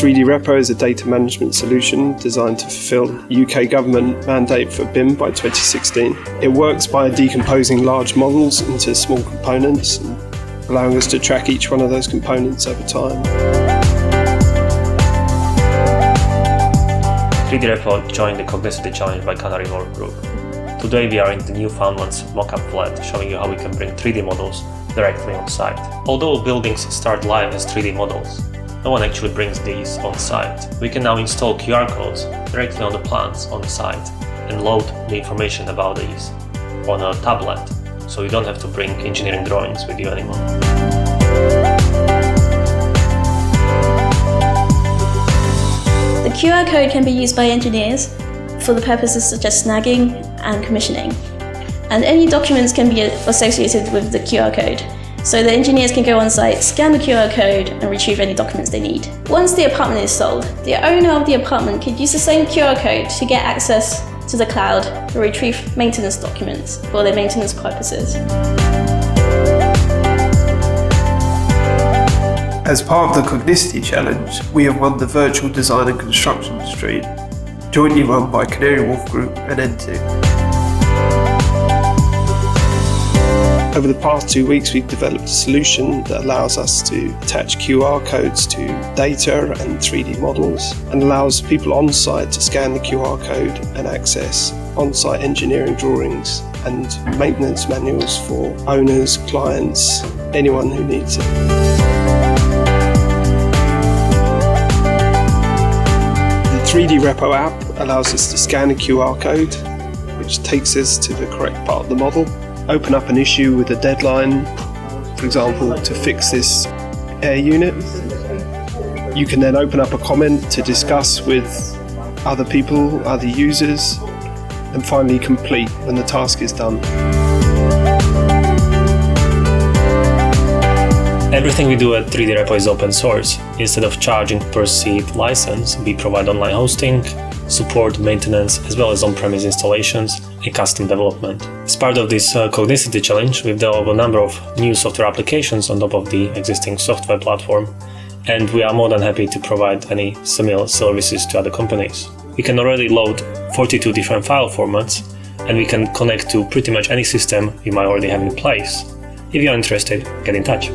3D Repo is a data management solution designed to fulfill UK government mandate for BIM by 2016. It works by decomposing large models into small components, allowing us to track each one of those components over time. 3D Repo joined the Cognicity Challenge by Canary Wharf Group. Today we are in the Newfoundland's mock-up flat, showing you how we can bring 3D models directly on site. Although buildings start live as 3D models, no one actually brings these on site. We can now install QR codes directly on the plans on site and load the information about these on a tablet, so you don't have to bring engineering drawings with you anymore. The QR code can be used by engineers for the purposes such as snagging and commissioning. And any documents can be associated with the QR code. So the engineers can go on site, scan the QR code and retrieve any documents they need. Once the apartment is sold, the owner of the apartment could use the same QR code to get access to the cloud to retrieve maintenance documents for their maintenance purposes. As part of the Cognicity Challenge, we have won the Virtual Design and Construction Stream, jointly run by Canary Wharf Group and N2. Over the past 2 weeks, we've developed a solution that allows us to attach QR codes to data and 3D models, and allows people on site to scan the QR code and access on-site engineering drawings and maintenance manuals for owners, clients, anyone who needs it. The 3D Repo app allows us to scan a QR code, which takes us to the correct part of the model, open up an issue with a deadline, for example, to fix this air unit. You can then open up a comment to discuss with other people, other users, and finally complete when the task is done. Everything we do at 3D Repo is open source. Instead of charging per seat license, we provide online hosting, support, maintenance, as well as on-premise installations and custom development. As part of this Cognicity Challenge, we've developed a number of new software applications on top of the existing software platform, and we are more than happy to provide any similar services to other companies. We can already load 42 different file formats, and we can connect to pretty much any system you might already have in place. If you're interested, get in touch.